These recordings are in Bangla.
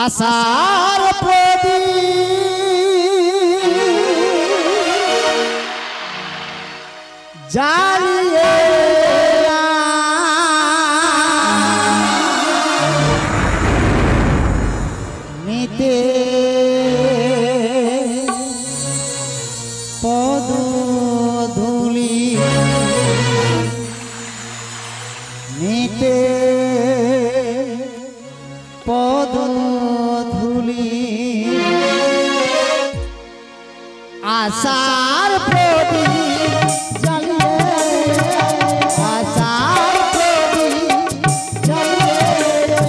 आसार प्रदीप जालिए नीते पद धूली नीते पद आसार प्रदीप जलिए आसार प्रदीप जलिए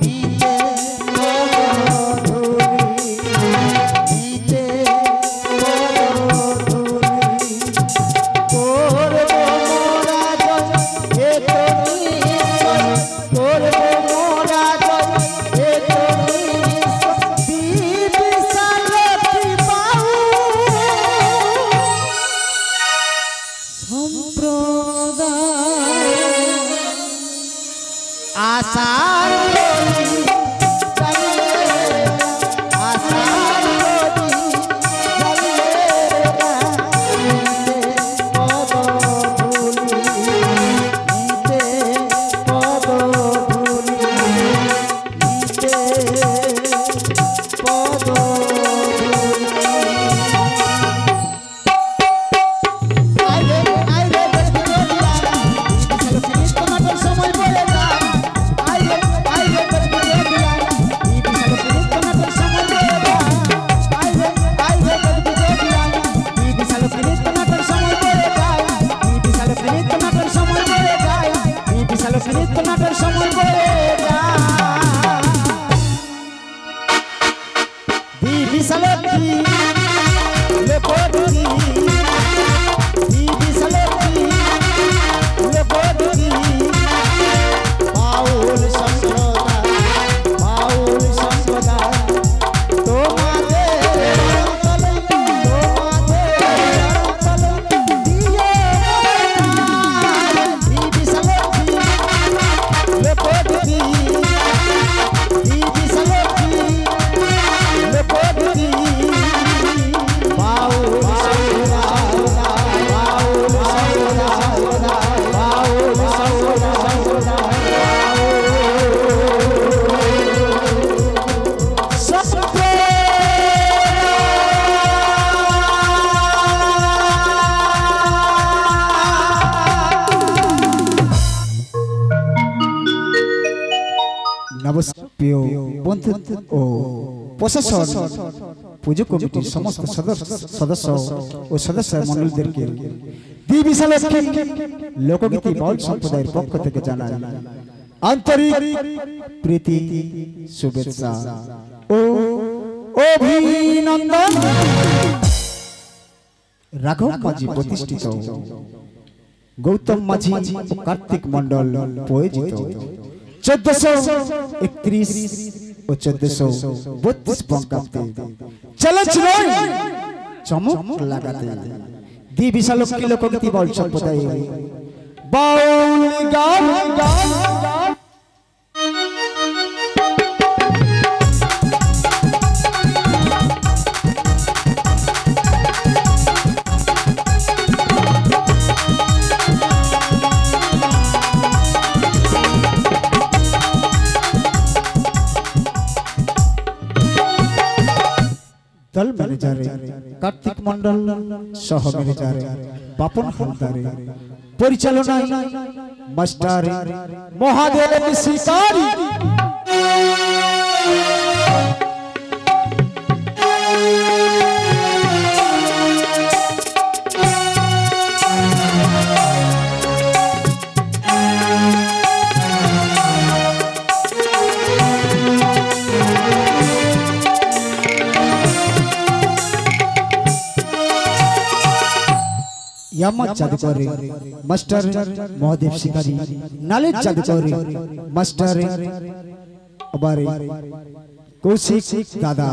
नीचे पद धूली नीचे पद धूली करब मोरा जय हे तोरी करब मोरा जय हे तोरी आसार आसार नवस्प्रिय बंधु ओ प्रशासन पूजा कमिटिर समस्त सदस्य और सदस्य मंडल के दी विशाल लोकगीति बाउल सम्प्रदायर पक्ष থেকে জানাই आंतरिक प्रीति शुभेच्छा ओ अभिनंदन राघव माझी प्रतिष्ठित गौतम माझी कार्तिक मंडल पोजित 1431 और 1432 पंक्ति चलच चमक लगाते दी विशाल की लोकगीति बाउल सम्प्रदाय बाउल गान दल मेरे जा रहे कार्तिक मंडल सह मेरे जा रहे बापन हलदारे परिचालना मास्टर महादेव शिकारी ইয়ামাত জাদুকর মাস্টার মহাদেব শিকারী নালের জাদুকর মাস্টার আবার কৌশিক দাদা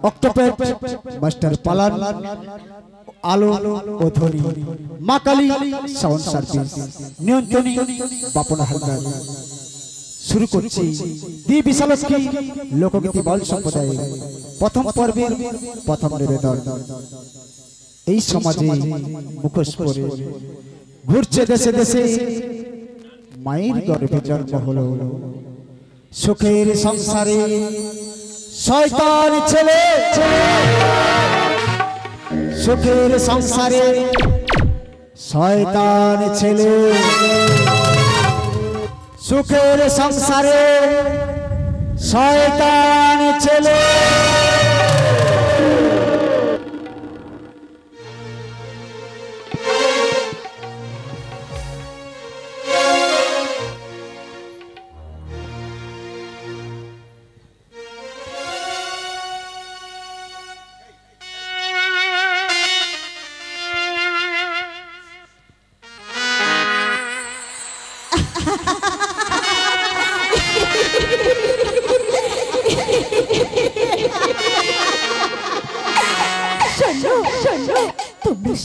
অক্টোপেট মাস্টার পালান আলো ও ধ্বনি মা কালী সাউন্ড সার্ভিস নিয়ন্ত্রণী বাপন হালদার। শুরু করছি দি বিশালক্ষী লোকগীতি বাউল সম্প্রদায় প্রথম পর্বের প্রথম নিবেদন। এই সমাজে মুখোশ পরে ঘুরছে দেশে দেশে মায়ের গর্ভে জন্ম হলো সুখের সংসারে শয়তান ছেলে সুখের সংসারে শয়তান ছেলে সুখের সংসারে শয়তান ছেলে।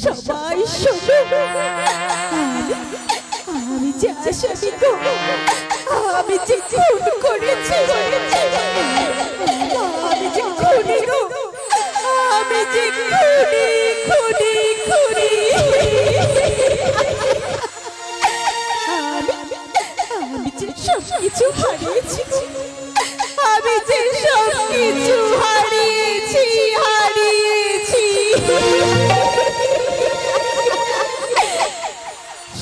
সবাই শোনো, আমি যে আসামি গো, আমি যে খুন করেছি, আমি যে খুনি গো, আমি যে খুনি খুনি খুনি। আমি যে সব কিছু হারিয়েছি, আমি যে সব কিছু হারিয়েছি হারিয়েছি।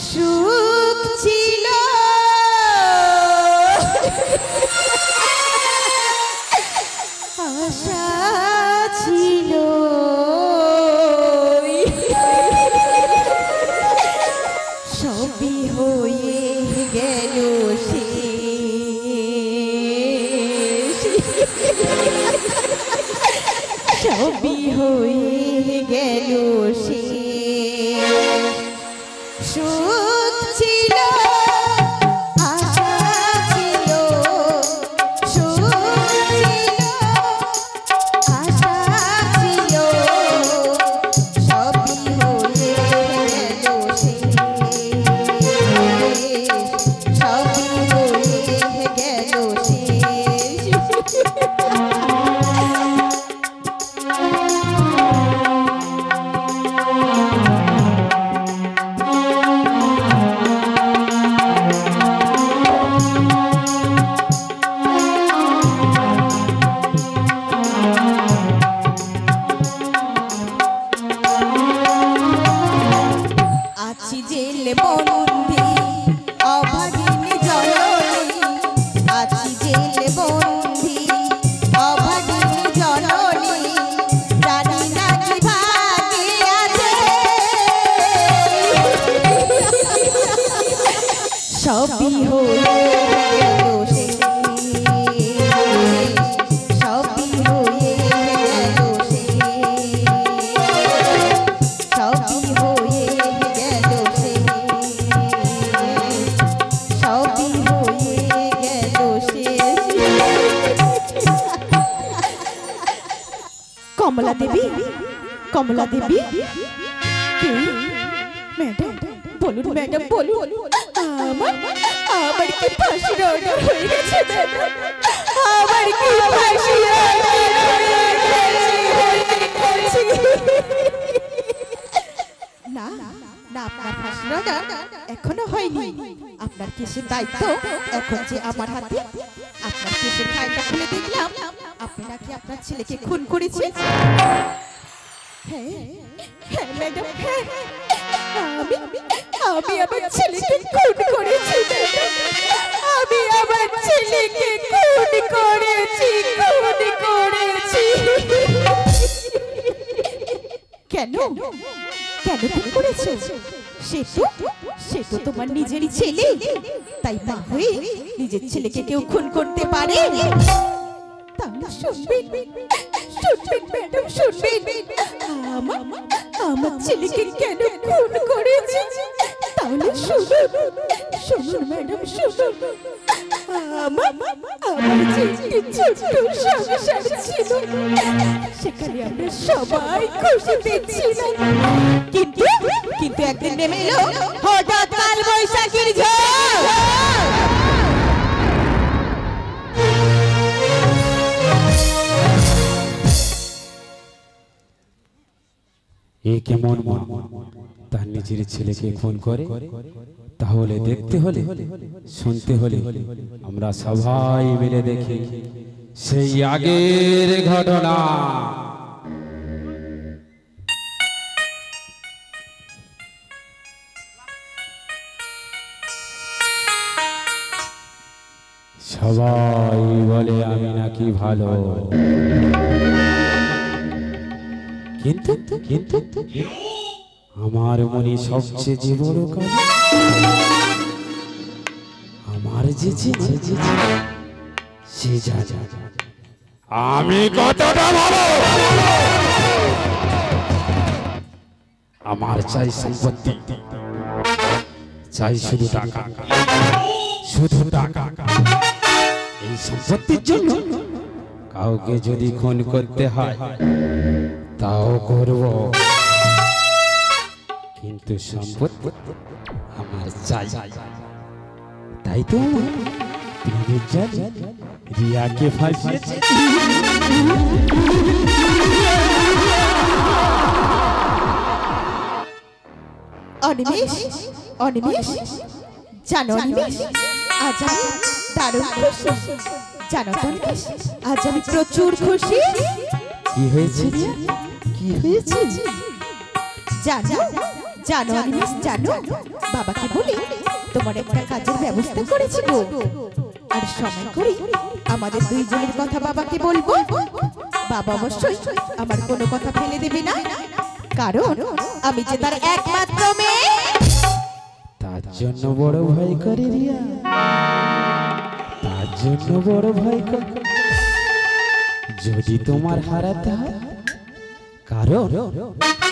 সুখ ছিল আশা ছিল সবই হয়ে গেল শেষ, সবই হয়ে গেল শেষ। সুখ ছিল আশা ছিল, সুখ ছিল আশা ছিল সবই হয়ে গেল শেষ, সবই হয়ে গেল শেষ। আছি জেল বন্দি অভাগিনী জননী, আছি জেল বন্দি অভাগিনী জননী, জানি না কি ভাগে আছে সবই হয়ে গেল শেষ, সবই হয়ে গেল শেষ, সবই হয়ে গেল শেষ, সবই হয়ে গেল শেষ। কমলা দেবী, কমলা দেবী কে? ম্যাডাম বলুন, ম্যাডাম বলুন, আমার আমার কি ফাঁসির অর্ডার হয়ে গেছে ম্যাডাম? আমার কি ফাঁসির অর্ডার হয়ে গেছে? না না, আপনার ফাঁসির অর্ডার এখনো হয়নি। আপনার কেসের দায়িত্ব এখন যে আমার হাতে। আপনার কেসের ফাইলটা খুলে দেখলাম আপনি নাকি আপনার ছেলেকে খুন করেছেন। হ্যাঁ হ্যাঁ ম্যাডাম, হ্যাঁ আমি আমি আমার ছেলেকে খুন করেছি ম্যাডাম, আমি আমার ছেলেকে খুন করেছি, খুন করেছি। কেন কেন খুন করেছো? সে তো তোমার নিজেরই ছেলে, তাই না হয়ে নিজের ছেলেকে কেউ খুন করতে পারে? তাহলে শুনবেন শুনবেন ম্যাডাম শুনবেন আমার আমার ছেলেকে কেন খুন করেছে তাহলে শুনুন শুনুন ম্যাডাম শুনুন আমার যে একটি ছোট্ট সংসার ছিল সেখানে আমরা সবাই খুশিতে ছিলাম কিন্তু কিন্তু একদিন নেমে এলো হঠাৎ কাল বৈশাখীর ঝড় এ কেমন মা তার নিজের ছেলেকে খুন করে তাহলে দেখতে হলে শুনতে হলে আমরা সবাই মিলে দেখি সেই আগের ঘটনা সবাই বলে আমি নাকি ভালো কিন্তু কিন্তু আমার মনে সবচেয়ে যে বড় কাজ আমার যে সে যা আমি কতটা ভালো আমার চাই সম্পত্তি চাই শুধু টাকা শুধু টাকা এই সম্পত্তির জন্য কাউকে যদি খুন করতে হয় তাও করব কিন্তু সম্পত্তি আমার চাই তাই তো প্রেমের জালে রিয়াকে ফাঁসিয়েছে অনিমেষ অনিমেষ জানো অনিমেষ আজ আমি দারুণ খুশি জানো অনিমেষ আজ আমি প্রচুর খুশি কি হয়েছে কি হয়েছে জানো জানো অনিমেষ জানো বাবাকে বলে তোমার একটা কাজের ব্যবস্থা করেছি গো আর সময় করে আমাদের দুইজনের কথা বাবাকে বলবো বাবা অবশ্যই আমার কোনো কথা ফেলে দেবে না কারণ আমি যে তার একমাত্র মেয়ে তার জন্য বড় ভয় করে রিয়া তার জন্য বড় ভয় করে যদি তোমার হারাতে হয় কারণ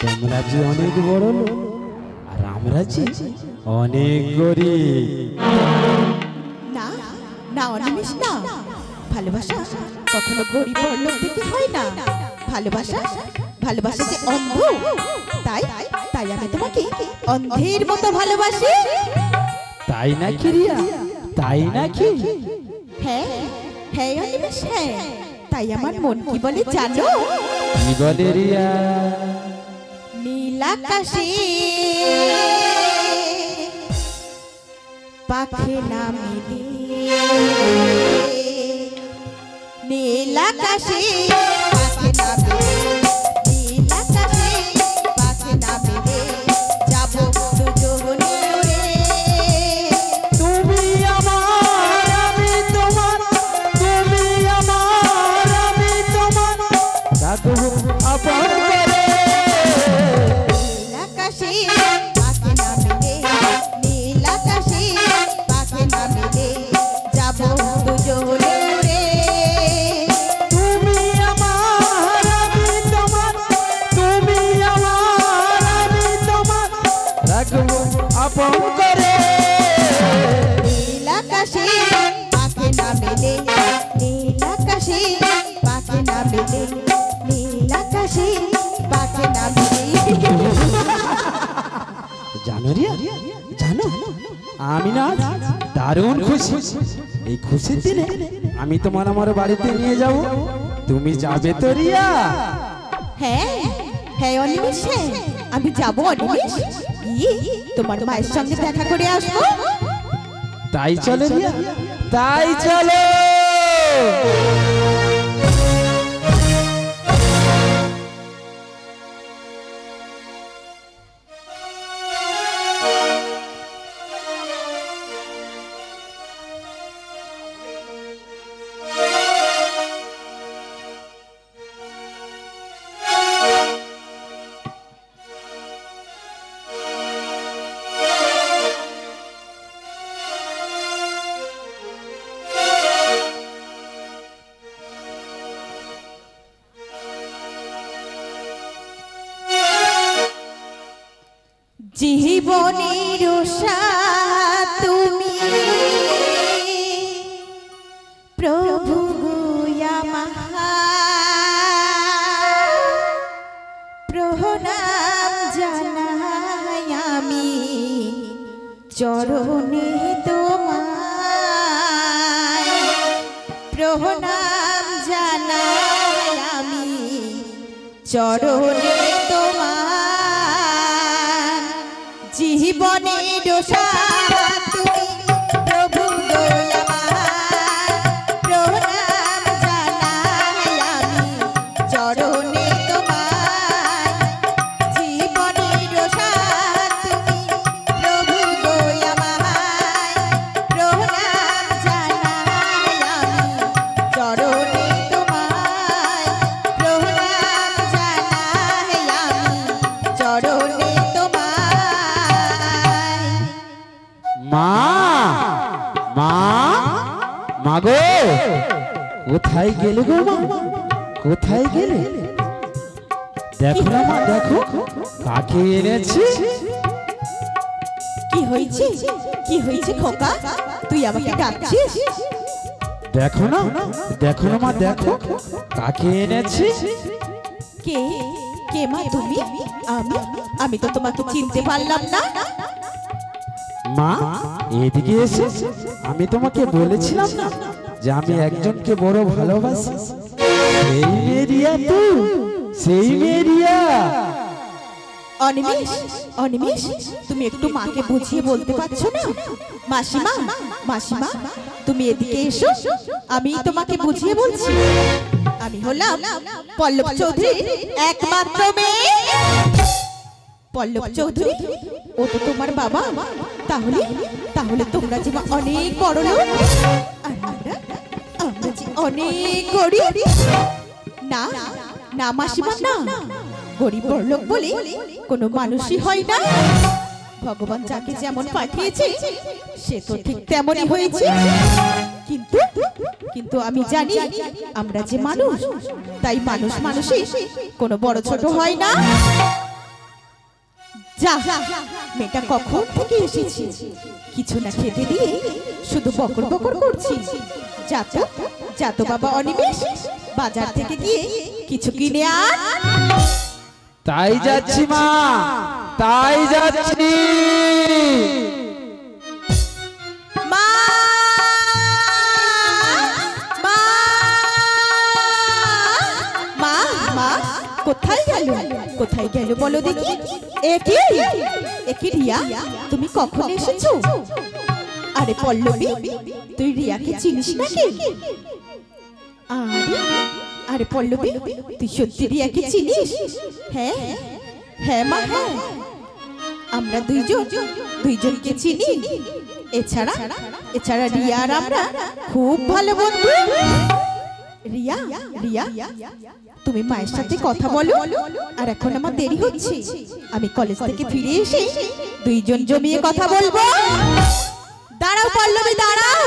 তোমরা যে অনেক বড় লোক আর আমরা যে অনেক গরিব না না অনিমেষ না ভালোবাসা কখনো গরিব বড়লোক থেকে হয় না ভালোবাসা ভালোবাসা যে অন্ধ তাই তাই আমি তোমাকে অন্ধের মতো ভালোবাসি তাই নাকি রিয়া তাই নাকি হ্যাঁ হ্যাঁ অনিমেষ হ্যাঁ তাই আমার মন কি বলে জানো কি বলে রিয়া নীল আকাশে পাখি না মিলে নীল আকাশে পাখি না মিলে নীল আকাশে পাখি না মিলে যাব দুজনে উড়ে তুমি আমার আমি তোমার তুমি আমার আমি তোমার রাখবো আপন করে নীল আকাশে পাখি না মিলে নীল আকাশে পাখি না মিলে যাব দুজনে উড়ে তুমি আমার আমি তোমার তুমি আমার আমি তোমার রাখবো আপন করে নীল আকাশে পাখি না মিলে নীল আকাশে পাখি না মিলে নীল আকাশে পাখি না মিলে জানো রিয়া জানো আমি না দারুণ খুশি এই খুশির দিনে আমি তোমার আমার বাড়িতে নিয়ে যাব তুমি যাবে তো রিয়া হ্যাঁ হ্যাঁ অনিমেষ হ্যাঁ আমি যাব অনিমেষ গিয়ে তোমার মায়ের সঙ্গে দেখা করে আসবো তাই চলো রিয়া তাই চলো জীবনের সাথ তুমি প্রভু গুয়া মহা প্রণাম জানাই আমি চরণে তোমায় প্রণাম জানাই আমি চরণে তোমার জীবনের সাথ তুমি প্রভু দয়া প্রণাম জানাই আমি চরণে তোমার জীবনের সাথ তুমি প্রভু দয়া প্রণাম জানাই আমি চরণে তোমার প্রণাম জানাই আমি চরণে তোমার। মা মা মা গো, কোথায় গেলে গো মা, কোথায় গেলে? দেখো না মা, দেখো কাকে এনেছি। কি হয়েছে, কি হয়েছে খোকা, তুই আমাকে ডাকছিস? দেখো না, দেখো না মা, দেখো কাকে এনেছি। কে কে মা তুমি? আমি আমি তো তোমাকে চিনতে পারলাম না। মা এদিকে এসে, আমি তোমাকে বলেছিলাম না যে আমি একজনকে বড় ভালোবাসি। সেই মেরিয়া তো, সেই মেরিয়া। অনিমেষ, অনিমেষ, তুমি একটু মাকে বুঝিয়ে বলতে পারছো না? মাসিমা, মাসিমা, তুমি এদিকে এসো, আমি তোমাকে বুঝিয়ে বলছি। আমি হলাম পল্লব চৌধুরী একমাত্র মেয়ে। পল্লব চৌধুরী, ও তো তোমার বাবা। তাহলে তাহলে তোমরা যে অনেক বড় লোক, আর আমরা আমরা যে অনেক গরিব। না না মাসিমা, না, গরিব বড়লোক বলে কোনো মানুষই হয় না। ভগবান যাকে যেমন পাঠিয়েছে সে তো ঠিক তেমনই হয়েছে। কিন্তু কিন্তু আমি জানি আমরা যে মানুষ, তাই মানুষ মানুষই কোনো বড় ছোট হয় না। যা, মেয়েটা কখন থেকে এসেছি, কিছু না খেতে দিয়ে শুধু বকর বকর করছি। যা তো, যা তো বাবা অনিমেষ, বাজার থেকে গিয়ে কিছু কিনে আন। তাই যাচ্ছি মা, তাই যাচ্ছি। মা, মা, মা, মা, কোথায় গেল, কোথায় গেল বলো দেখি। একি একি রিয়া, তুমি কখন এসেছো? আরে পল্লবী, তুই রিয়াকে চিনিস নাকি? আরে আরে পল্লবী, তুই সত্যি রিয়াকে চিনিস? হ্যাঁ হ্যাঁ মা, হ্যাঁ, আমরা দুইজনকে চিনি। এছাড়া এছাড়া রিয়া আর আমরা খুব ভালো বন্ধু। রিয়া, রিয়া, তুমি মায়ের সাথে কথা বলো, আর এখন আমার দেরি হচ্ছে। আমি কলেজ থেকে ফিরে এসে দুইজন জমিয়ে কথা বলবো। দাঁড়াও পল্লবী, দাঁড়াও,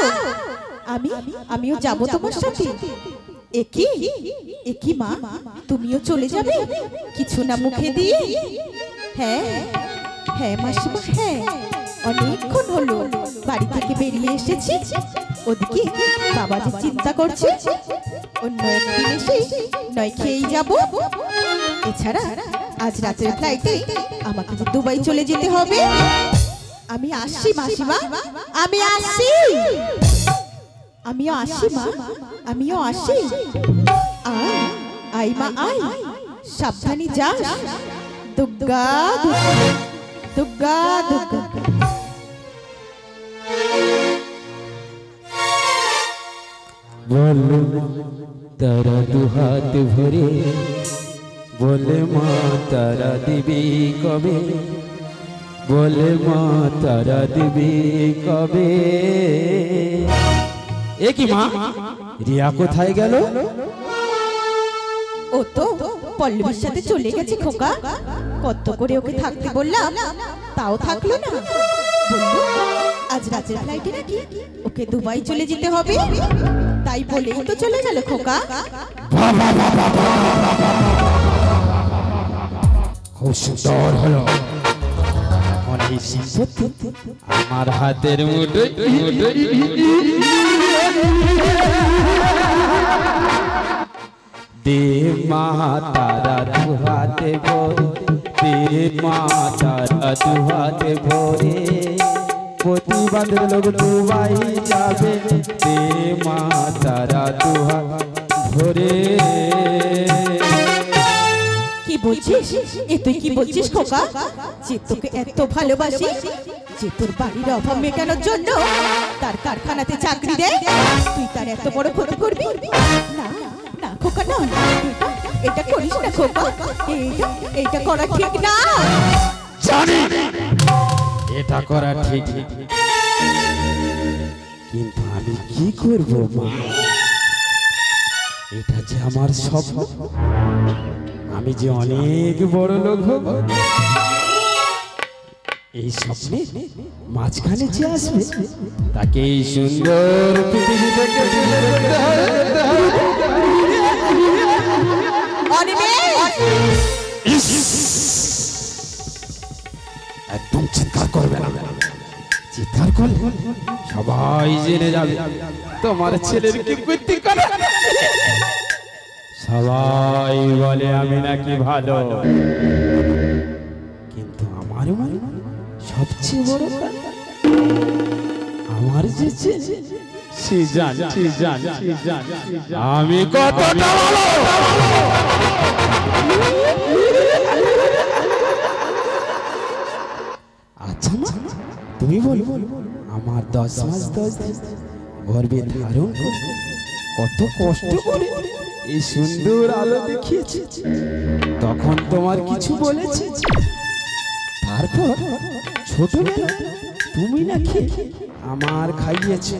আমিও যাব তোমার সাথে। একি একি মা, তুমিও চলে যাবে কিছু না মুখে দিয়ে? হ্যাঁ হ্যাঁ মাসিমা, হ্যাঁ, অনেকক্ষণ হলো বাড়ি থেকে বেরিয়ে এসেছি। ওদিকে বাবা যে চিন্তা করছে, অন্য একদিন এসে নয় খেয়েই যাব। এছাড়া আজ রাতের ফ্লাইটে আমাকে যে দুবাই চলে যেতে হবে। আমি আসছি মাসিমা, আমি আসছি, আমিও আসছি মা, আমিও আসছি। আয় আয় মা, আয়, সাবধানে যাস। দুর্গা দুর্গা দুর্গা। বলো তারা দুহাত ভরে, বলে মা তারা দিবি কবে, বলে মা তারা দিবি কবে। এ কি মা, রিয়া কোথায় গেল? ও তো পল্লবীর সাথে চলে গেছে খোকা। কত করে ওকে থাকতে বললাম, তাও থাকলো না। বললো আজ রাতের ফ্লাইটে নাকি ওকে দুবাই চলে যেতে হবে, তাই বলেই তো চলে গেল খোকা। খুব সুন্দর হলো, এখন এই সম্পত্তি আমার হাতের মুঠোয় দে মা তারা দু হাতে ভরে, দে মা তারা দু হাতে ভরে, প্রতিবাদের লোক দুবাই যাবে, দে মা তারা দু হাত ভরে। কি বলছিস? এ তুই কি বলছিস খোকা? যে তোকে এত ভালোবাসি, যে তোর বাড়ির অভাব মেটানোর জন্য তার কারখানাতে চাকরি দেয়, তুই তার এত বড় ক্ষতি করবি? না না খোকা না, এটা করিস না খোকা, এটা করা ঠিক না। জানি এটা করা ঠিক, কিন্তু আমি কি করব মা? এটা যে আমার স্বপ্ন, আমি যে অনেক বড় লোক হব। এই স্বপ্নে মাঝখানে যে আসবে তাকে এই সুন্দর পৃথিবী থেকে তুলে দিতে হবে। একদম চিৎকার করবে না, চিৎকার করলে সবাই জেনে যাবে তোমার ছেলের কি বুদ্ধি করে। সবাই বলে আমি নাকি ভালো, কিন্তু আমার মনে সবচেয়ে বড় আমার যে ছেলে, সে জানে আমি কতটা ভালো। আচ্ছা মা, তুমি বলো আমার 10 মাস 10 দিন গর্ভে ধারণ করে কত কষ্ট করে এই সুন্দর আলো দেখিয়েছে, তখন তোমার কিছু বলেছে? তারপর ছোটবেলা তুমি না খেয়ে আমার খাইয়েছে,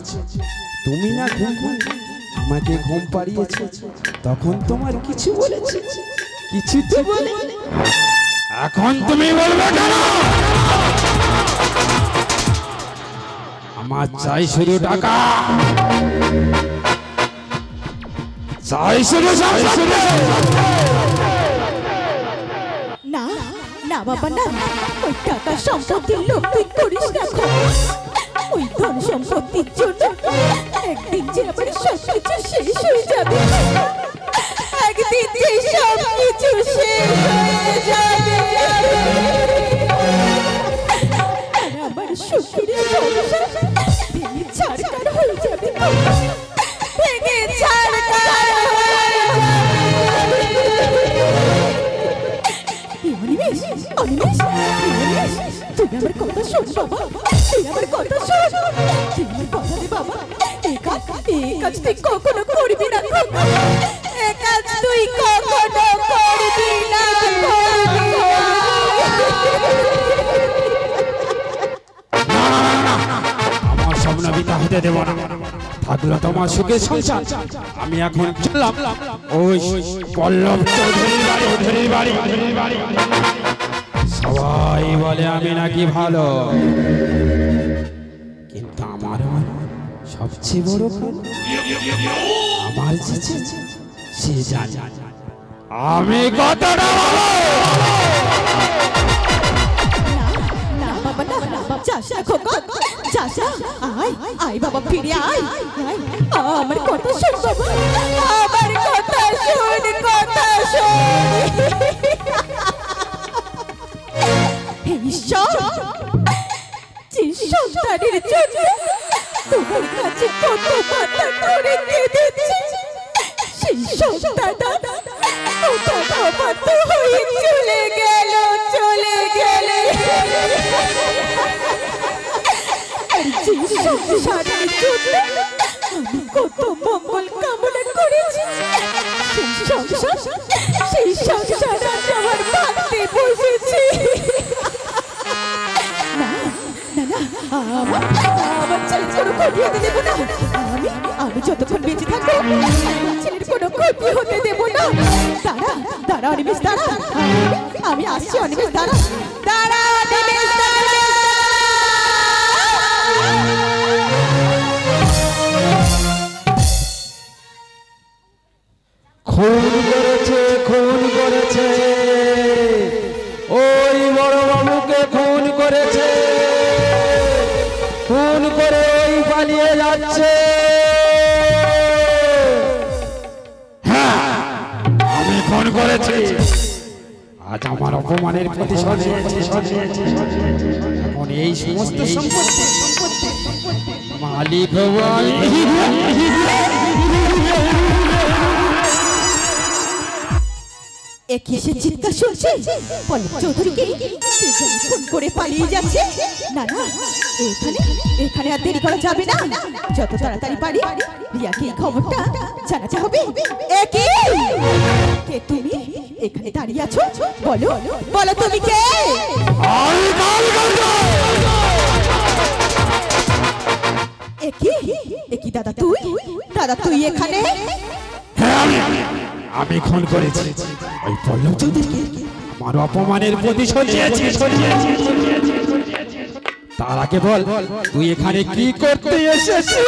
তুমি না ঘুম আমাকে ঘুম পাড়িয়েছে, তখন তোমার কিছু বলেছে? কিছু তো বলে। এখন তুমি বলবে কেন? আমার চাই শুধু টাকা, চাই শুধু না না বাবা না, ওই টাকা সম্পত্তির লোভ তুই করিস না। ওই ধন সম্পত্তির জন্য একদিন যে আমার সবকিছু শেষ হয়ে যাবে, একদিন যে সবকিছু শেষ হয়ে যাবে, আর আমার সুখের সংসার ভেঙে ছাড়খাড় হয়ে যাবে, ভেঙে ছাড়খাড় হয়ে যাবে। অনিমেষ, অনিমেষ, অনিমেষ, তুই আমার কথা শোন বাবা, তুই আমার কথা শোন, তুই আমার কথা দে বাবা, এই কাজ তুই কখনো করবি না, এই কাজ তুই কখনো করবি না। আমার স্বপ্ন বিতা হতে দেব না, থাকলো তোমার সুখে সংসার। আমি এখন চললাম ওই পল্লব চৌধুরীর বাড়ি। সবাই বলে আমি নাকি ভালো, কিন্তু আমার সবচেয়ে বড় আমার যে সে জানে আমি কতটা ভালো। না বাবা না, যাস না খোকা, যাস না, আয় বাবা ফিরে আয়, আমার কথা শোন বাবা, আমার কথা শোন, কথা শোন। ঈশ্বর, যে সন্তানের জন্য তোমার কাছে কত কথা করে কেঁদেছে, সেই সন্তান অবাধ্য হয়ে চলে গেল, চলে গেলে। যে সংসারের জন্য আমি কত মঙ্গল কামনা করেছি, সেই সংসার আজ আমার ভাঙতে বসেছি। আমার ছেলের কোনো ক্ষতি হতে দেবো না, আমি যতক্ষণ বেঁচে থাকবো ছেলের কোনো ক্ষতি হতে দেবো না। দাঁড়া অনিমেষ, দাঁড়া, আমি আসছি অনিমেষ, দাঁড়া অনিমেষ, দাঁড়া। খুন করেছে ওই বড় বাবুকে খুন করেছে। অপমানের প্রতিশোধে এখন এই সমস্ত সম্পত্তি মালিক হব আমি। এ কিসের চিৎকার শুনছে? পল্লব চৌধুরীকে ফোন করে পালিয়ে যাচ্ছে। না না, এখানে এখানে আর দেরি করা যাবে না, যত তাড়াতাড়ি পারি রিয়াকে এই খবরটা জানাতে হবে। এ কি, কে তুমি এখানে দাঁড়িয়ে আছো? বলো বলো তুমি কে? এ কি দাদা তুই? দাদা তুই এখানে? আমি খুন করেছি ওই পল্লব চৌধুরীকে, আমার অপমানের প্রতিশোধ নিয়েছি। তার আগে বল তুই এখানে কি করতে এসেছিস?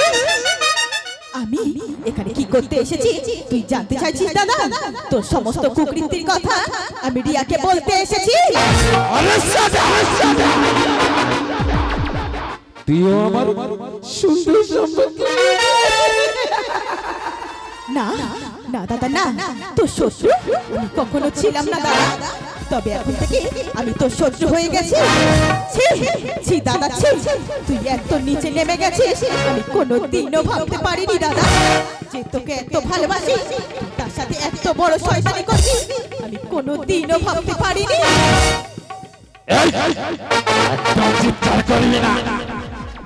আমি এখানে কি করতে এসেছি তুই জানতে চাইছিস দাদা? তোর সমস্ত কুকৃতির কথা আমি রিয়াকে বলতে এসেছি। তুইও আমার সুন্দর সম্পর্ক। না না দাদা না, তোর শত্রু আমি কখনো ছিলাম না দাদা, তবে এখন থেকে আমি তোর শত্রু হয়ে গেছি। ছি দাদা ছি, তুই এত নিচে নেমে গেছিস আমি কোনোদিনও ভাবতে পারিনি দাদা, যে তোকে এত ভালোবাসি তার সাথে এত বড় শয়তানি করছিস আমি কোনোদিনও ভাবতে পারিনি। একদম চিৎকার করবি না,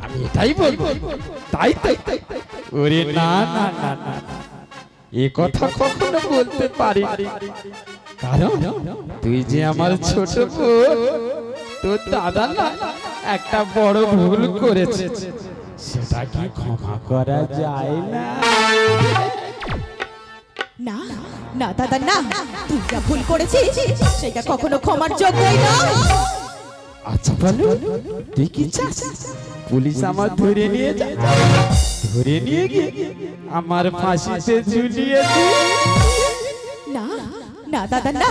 আমি এটাই বলবো। তাই তাই ওরে না না না না, এ কথা কখনো বলতে পারি, কারণ তুই যে আমার ছোট বোন, তোর দাদা না একটা বড় ভুল করেছে, সেটা কি ক্ষমা করা যায় না? না না দাদা না, তুই যা ভুল করেছিস সেটা কখনো ক্ষমার যোগ্যই নয়। আচ্ছা বলো তুই কি চাস? পুলিশ আমার ধরে নিয়ে যায়, ধরে নিয়ে গিয়ে আমার ফাঁসিতে ঝুলিয়ে দিই? না না দাদা না,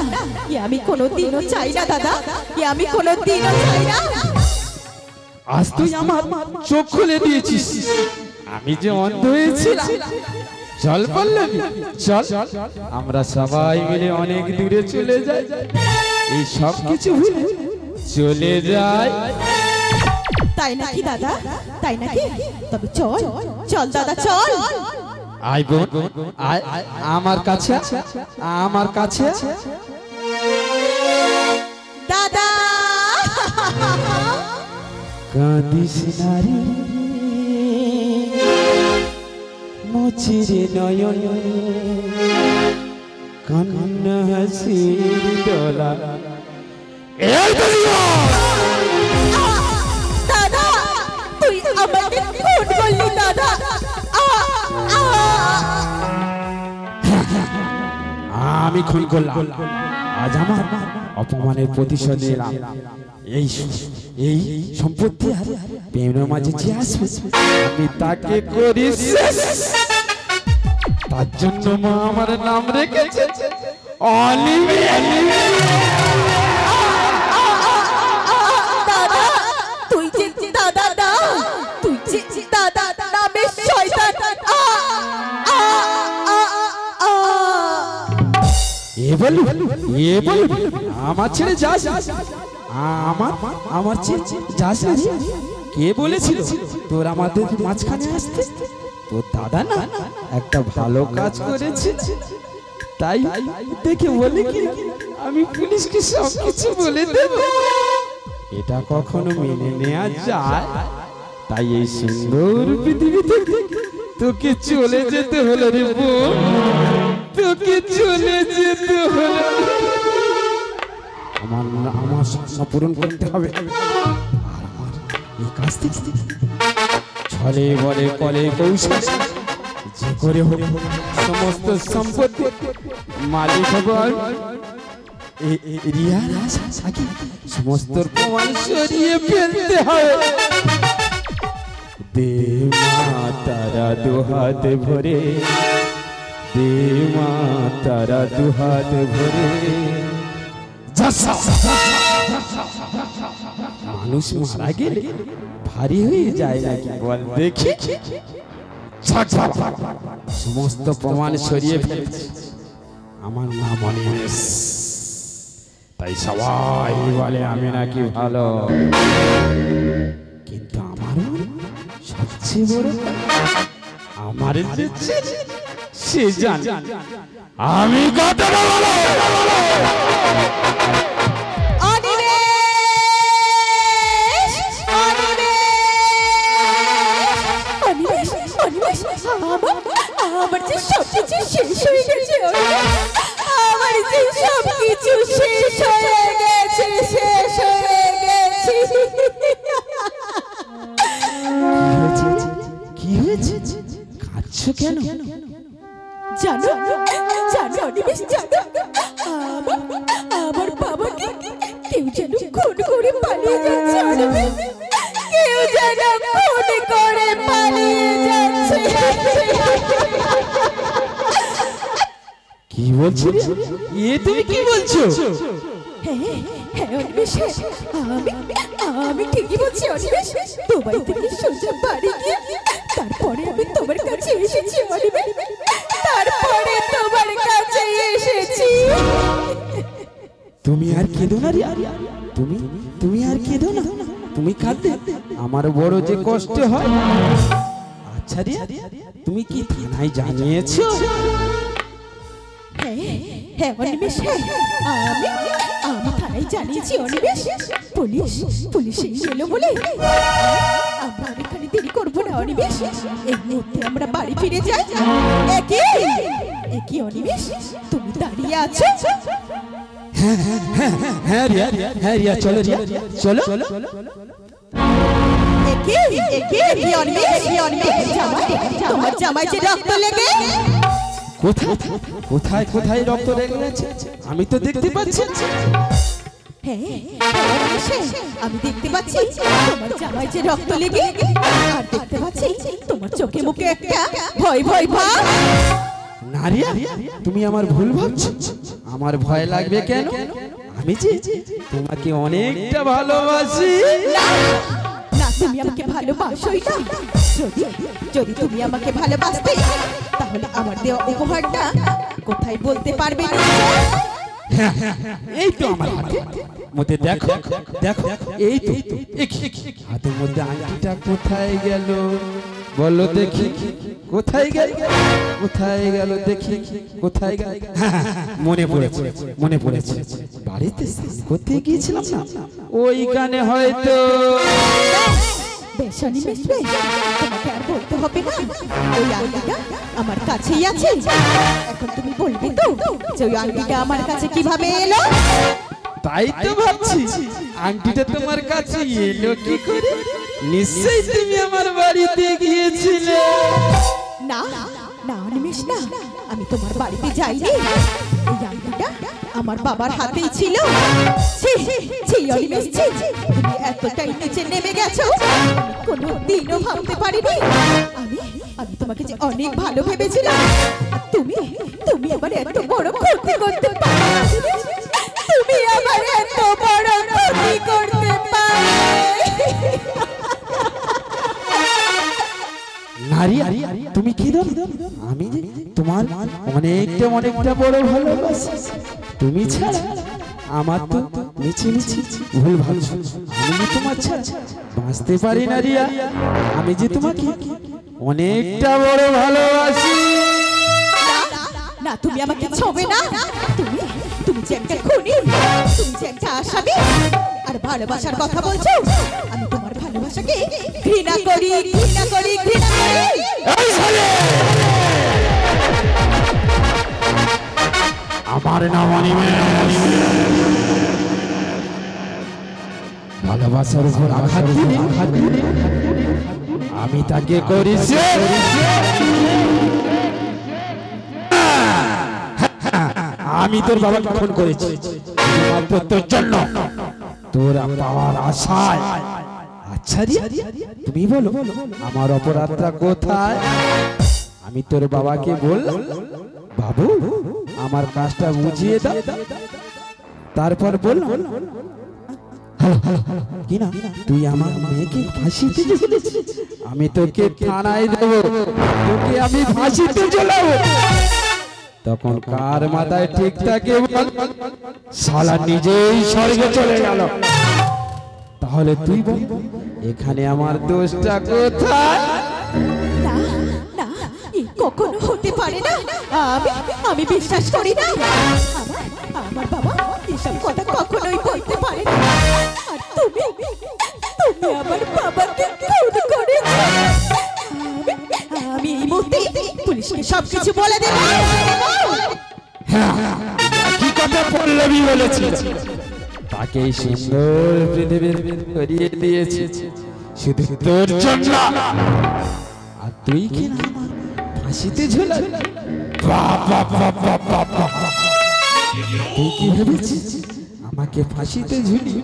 এ আমি কোনোদিনও চাই না দাদা, এ আমি কোনোদিনও চাই না। আজ তুই আমার চোখ খুলে দিয়েছিস, আমি যে অন্ধ হয়েছিলাম। চল পল্লবী চল, আমরা সবাই মিলে অনেক দূরে চলে যাই, এই সব কিছু ভুলে চলে যাই। তাই নাকি দাদা? তাই নাকি? তবে চল চল দাদা চল। আয় বোন আয় আমার কাছে, আমার কাছে। দাদা কাঁদিস নারী মুচিরে নয়ন, কান্না হাসির দোলা। দাদা তুই আমাকে খুন করলি দাদা। আমি খুন করলাম, আজ আমার অপমানের প্রতিশোধ নিলাম। এই এই সম্পত্তি আর প্রেমের মাঝে যে আসবে আমি তাকে করি শেষ। তার জন্য মা আমার নাম রেখেছে অলিভি। দাদা তুই যে দাদা না, তুই যে দাদা নামে শয়তান। এ বলি আমার ছেড়ে যাস, আমার ছেড়ে যাস না। কে বলেছিল তোর আমাদের মাঝখানে আসতে? তোর দাদা না একটা ভালো কাজ করেছে, তাই দেখে বলে কি আমি পুলিশকে সব কিছু বলে দেব। এটা কখনো মেনে নেওয়া যায়? তাই এই সুন্দর পৃথিবীতে তোকে চলে যেতে হলো রে বোন, তোকে চলে যেতে হলো। আমার স্বপ্ন পূরণ করতে হবে, আর আমার এই কাজ থেকে ছলে বলে কলে কৌশল যে করে হোক সমস্ত সম্পত্তি মালিক হব। রিয়ার আগে সমস্ত প্রমাণ সরিয়ে ফেলতে হবে। দে মা তারা দুহাত ভরে, দে মা তারা দুহাত ভরে। মানুষ মারা গেলে ভারী হয়ে যায় নাকি বল দেখি? সমস্ত প্রমাণ সরিয়ে ফেলেছে, আমার নাম অনিমেষ। তাই সবাই বলে আমি নাকি ভালো, কিন্তু আমার সবচেয়ে বড় আমার যে ছেলে, সে জানে আমি কতটা ভালো। আমার যে সবকিছু শেষ হয়ে গেছে, আমার যে সবকিছু শেষ হয়ে গেছে, শেষ হয়ে গেছে। কি হয়েছে? কাঁদছো কেন? জানো জানো অনিমেষ, জানো আমার বাবাকে কেউ যেন খুন করে পালিয়ে যাচ্ছে অনিমেষ, কেউ যেন খুন করে পালিয়ে যাচ্ছে। কি বলছো? এ তুমি কি বলছো? হ্যাঁ অনিমেষ, আমি ঠিকই বলছি অনিমেষ। তোমার থেকে সোজা বাড়ি গিয়ে তারপরে আমি তোমার কাছে এসেছি অনিমেষ, তারপরে তোমার কাছে এসেছি। তুমি আর কেঁদো না রিয়া, তুমি আর কেঁদো না। তুমি কাঁদলে আমার বড় যে কষ্ট হয়। আচ্ছা রিয়া, তুমি কি থানায় জানিয়েছো? হ্যাঁ অনিমেষ, আমি থানায় জানিয়েছি অনিমেষ। পুলিশ এলো বলে আমরা এখানে দেরি করবো না অনিমেষ, এই মুহূর্তে আমরা বাড়ি ফিরে যাই। একই অনিমেষ, তুমি দাঁড়িয়ে আছো? হ্যাঁ রিয়া, চলো রিয়া, চলো। তোমার জামাই যে রক্ত লেগে। কোথায় রক্ত লেগেছে? আমি তো দেখতে পাচ্ছি। আমি দেখতে পাচ্ছি তোমার জামাই যে রক্ত লেগে, আর দেখতে পাচ্ছি তোমার চোখে মুখে একটা ভয় ভয় ভাব। না রিয়া, তুমি আমার ভুল ভাবছো। আমার ভয় লাগবে কেন? আমি যে তোমাকে অনেকটা ভালোবাসি। না, তুমি আমাকে ভালোবাসোই না। যদি তুমি আমাকে ভালোবাসতে, তাহলে আমার দেওয়া উপহারটা কোথায় বলতে পারবে না? এই তো আমার হাতে মধ্যে, দেখো, এই তো হাতের মধ্যে আংটিটা কোথায় গেল বলো দেখি? কোথায় গেল দেখি? কোথায় গেল? মনে পড়েছে, বাড়িতে করতে গিয়েছিলাম না, ওইখানে হয়তো। বেশ অনিমেষ, তোমাকে আর বলতে হবে না, ওই আংটিটা আমার কাছেই আছে। এখন তুমি বলবে তো যে ওই আংটিটা আমার কাছে কিভাবে এলো? তাই তো ভাবছি, আংটিটা তোমার কাছে এলো কি করে? নিশ্চয়ই তুমি আমার বাড়িতে গিয়েছিলে। না অনিমেষ, না, আমি তোমার বাড়িতে যাইনি। এই আংটিটা আমার বাবার হাতেই ছিল। অনিমেষ, তুমি এতটাই নিচে নেমে গেছো, কোনোদিনও ভাবতে পারিনি। আমি তোমাকে যে অনেক ভালো ভেবেছিলাম। তুমি আবার এত বড় ক্ষতি করতে পারো? তুমি আবার এত বড় ক্ষতি করতে পারো? নারী, তুমি কি দাও? আমি তোমার অনেকটা বড় ভালোবাসি। তুমি ছাড়া আমার তো মিছি ভুল ভাবছো। আমি তোমার ছাড়া বাঁচতে পারি না রিয়া। আমি যে তোমাকে অনেকটা বড় ভালোবাসি। না, তুমি আমাকে ছোবে না। তুমি যে একটা খুনি, তুমি যে একটা আসামি, আর ভালোবাসার কথা বলছো। আমি তোমার ভালোবাসাকে ঘৃণা করি। আমার নাম অনিমেষ। ভালোবাসার উপর আঘাত দিলে আমি তাকে করেছি। আমি তোর বাবাকে ফোন করেছি তোর জন্য, তোর পাওয়ার আশায়। আচ্ছা রিয়া, তুমি বলো আমার অপরাধটা কোথায়? আমি তোর বাবাকে বললাম, বাবু আমার কাজটা বুঝিয়ে দাও। তারপর বললাম, কি না তুই আমার মেয়েকে ফাঁসিতে ঝুলিয়েছিস, আমি তোকে থানায় দেবো, তোকে আমি ফাঁসিতে ঝুলাবো। তখন কার মাথায় ঠিক থাকে বল? শালা নিজেই স্বর্গে চলে গেল। তাহলে তুই বল এখানে আমার দোষটা কোথায়? না না, এ কখনো হতে পারে না। আমি বিশ্বাস করি না। আমার বাবা এসব কথা কখনোই বলতে পারে না। আর তুমি আমার বাবাকে খুন করেছো। আমি এই মুহূর্তে পুলিশকে সবকিছু বলে দেব। কি কথা পল্লবী বলেছি, তাকে এই সুন্দর পৃথিবীর করিয়ে দিয়েছি শুধু তোর জন্য। আর তুই কি না আমার ফাঁসিতে ঝুলাবি? তুই কি ভেবেছিস আমাকে ফাঁসিতে ঝুলিয়ে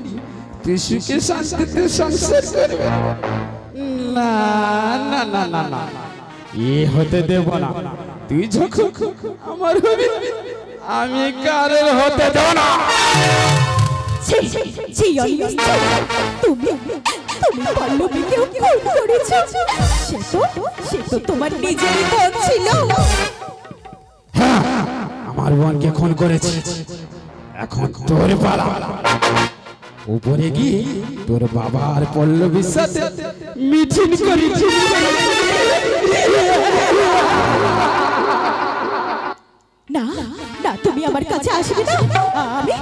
তুই সুখে শান্তিতে সংসার করবে? না না না না না, এ হতে দেব না। তুই যখন আমার হবি আমি কারোর হতে দেব না। তুমি পল্লবীকে খুন করেছো। সে তো তোমার নিজেরই বোন ছিল। আমার বোনকে খুন করেছে, এখন তোর পালা। উপরে গিয়ে তোর বাবার পল্লবীর সাথে মিটিং করেছি। না না, তুমি আমার কাছে আসবে না। আমি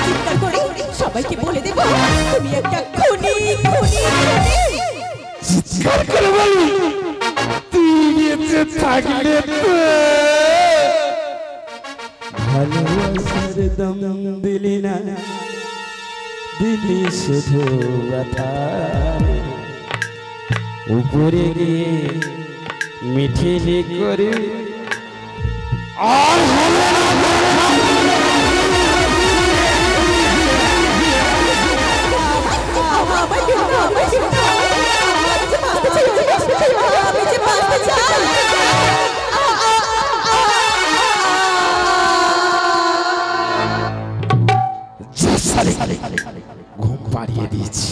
চিৎকার করে সবাইকে বলে দেব তুমি একটা খুনি খুনি খুনি। চিৎকার করে বলবি তুই বেঁচে থাকলে তো ভালোবাসার দম দিলি না, দিলি শুধু ব্যথা। উপরে গিয়ে মিঠিলি করে আর হবে না। ঘুম পাড়িয়ে দিয়েছি,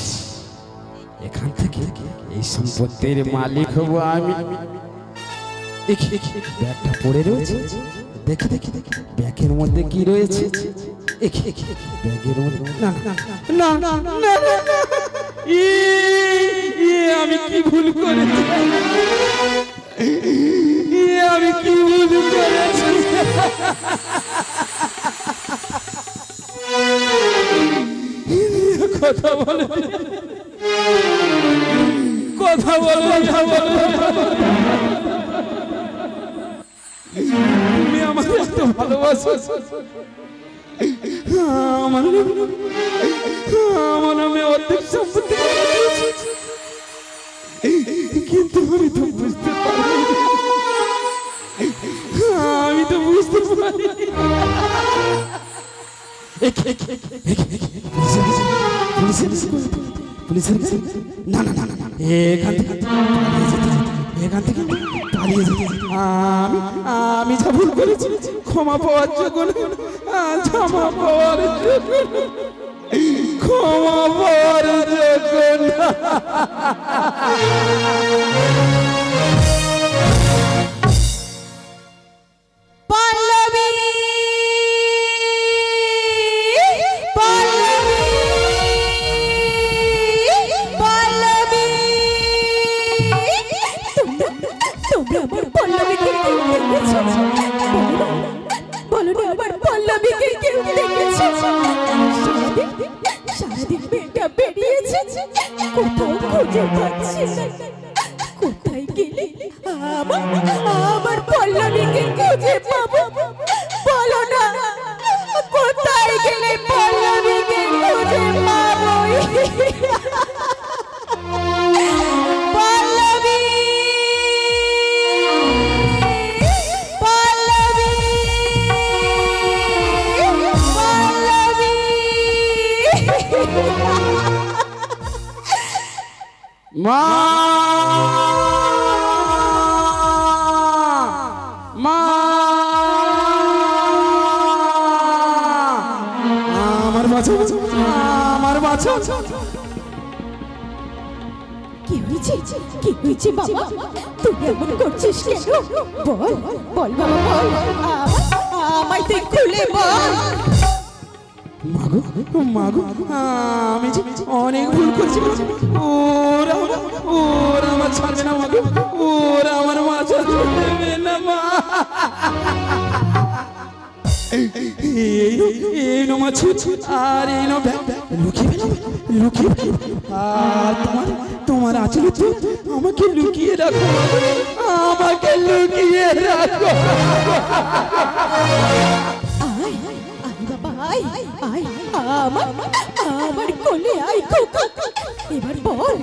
এখান থেকে এই সম্পত্তির মালিক হব আমি। ব্যাগটা পড়ে রয়েছে, দেখে দেখে ব্যাগের মধ্যে কি রয়েছে। ব্যাগের মধ্যে না না না না, আমি কি ভুল করেছি? আমি কি ভুল করেছি? কথা বলে কথা বলে তুমি আমাকে এত ভালোবাসো। আমার নামে অর্ধেক সম্পত্তি, কিন্তু আমি তো বুঝতে পারি, আমি তো বুঝতে পারি। পুলিশের না না না না, এখান থেকে পালিয়ে যেতে। আমি যা ভুল করেছি ক্ষমা পাওয়ার যোগ্য না, ক্ষমা পাওয়ার যোগ্য না, ক্ষমা পাওয়ার যোগ্য না। সারাদিন মেয়েটা বেরিয়েছে, কোথাও খুঁজে পাচ্ছি না। কোথায় গেলে আমার পল্লবীকে খুঁজে পাবো? বলো না, কোথায় গেলে পল্লবীকে খুঁজে পাবো? পল্লবী পল্লবী পল্লবী। মা মা আমার বাচ্চা, আমার বাচ্চা। কি হয়েছে বাবা? তুমি এমন করছিস কেন? বল বল বাবা, বল আমায় তুই খুলে বল। মাগো মাগো আমি যে অনেক ভুল করেছি ওরা ওরা আমার ছাড়বে না মাগো ওরা আমার মা ছাড়বে না মা এই নো মাছ আর এই নো লুকিয়ে ফেলো আর তোমার আঁচলে তো আমাকে লুকিয়ে রাখো আমাকে লুকিয়ে রাখো আমার কোলে আই খোকা এবার বল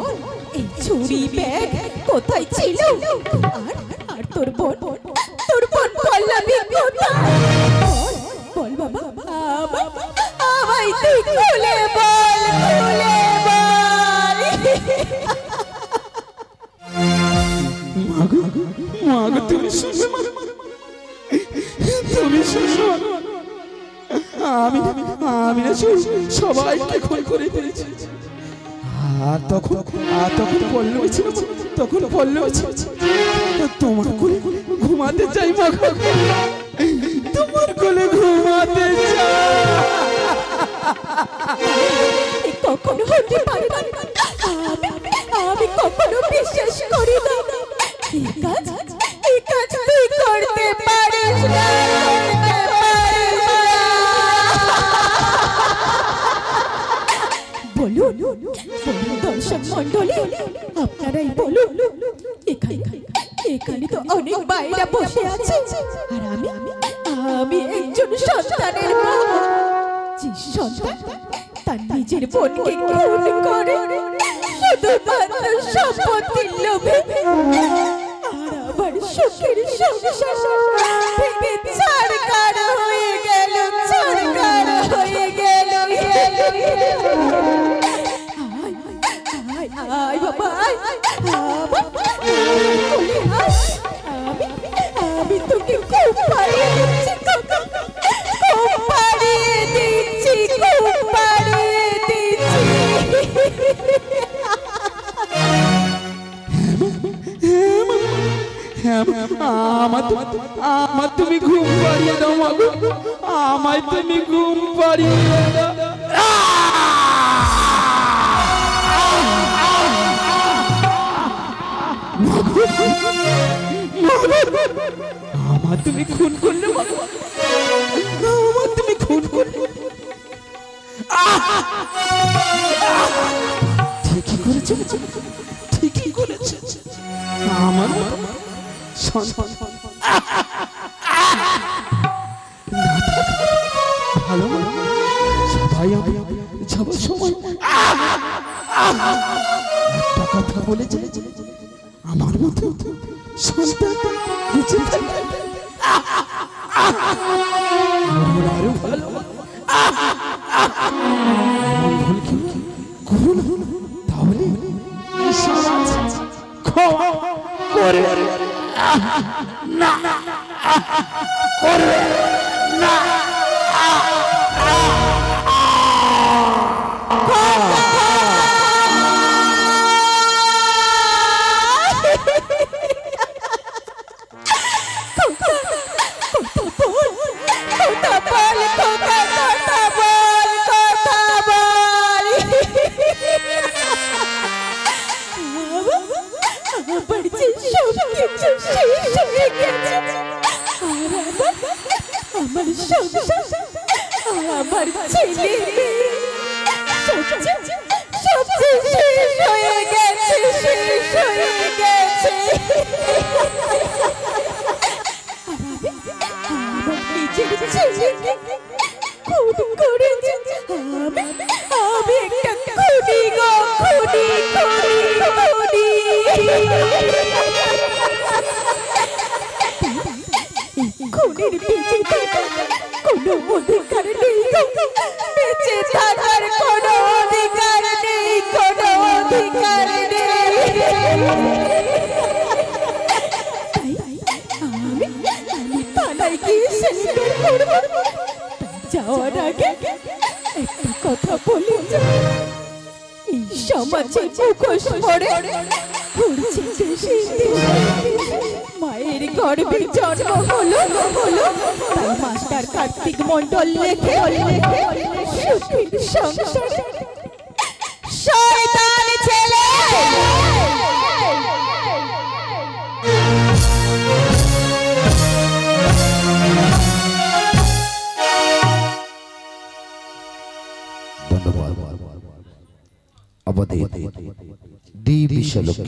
এই চুরি ব্যাগ কোথায় ছিল আর তোর বোন পল্লবী কোথায় বল বাবা আমায় তুই খুলে বল মাগো তুমি শুনো আমি না সবাইকে খুন করে ফেলেছি আর তখন পল্লবী ছিল তোমার কোলে ঘুমাতে চাই মাগো তোমার কোলে ঘুমাতে চাই কখনো হতে পারে না আমি কখনো বিশ্বাস করি না এই কাজ তুই করতে পারিস না বলুন দর্শক মণ্ডলী আপনারাই বলুন এখানে তো অনেক বাইরা বসে আছে আর আমি একজন সন্তানের মা যে সন্তান তার নিজের বোনকে খুন করে শুধুমাত্র সম্পত্তির লোভে আর আমার সুখের সংসার ভেঙে ছাড়খাড় হয়ে গেল আয় বাবা আমি তোকে খুব পাড়িয়ে দিচ্ছি আমার তুমি ঘুম পাড়িয়ে দাও মাগো আমায় তুমি ঘুম পাড়িয়ে দাও আমার তুমি খুন করলে আমার তুমি খুন করলে ঠিকই করেছে আমার ভালো সবাই যাবার সময় একটা কথা বলেছে আমার মতো সন্তান বেঁচে থাকবে আরো ভালো ভুল কি করুন তাহলে সমাজ ক্ষমা করে না করে না আমার ছেলে সবচেয়ে শেষ হয়ে গেছে আমার নিজের ছেলেকে খুন করেছে আমি একটা খুনি গো খুনি খুনির বেঁচে থাকার কোনো অধিকার নেই বেঁচে থাকার কোনো অধিকার নেই আমি থানায় গিয়ে সেলিব্রেট করবো যাওয়ার আগে একটা কথা বলি এই সমাজে মুখোশ পড়ে ঘুরছে দেশে মায়ের গর্ভে জন্ম হলো তাই মাস্টার কার্তিক মন্ডল লেখে সুখের সংসারে শয়তান ছেলে। ধন্যবাদ আমাদের দেবী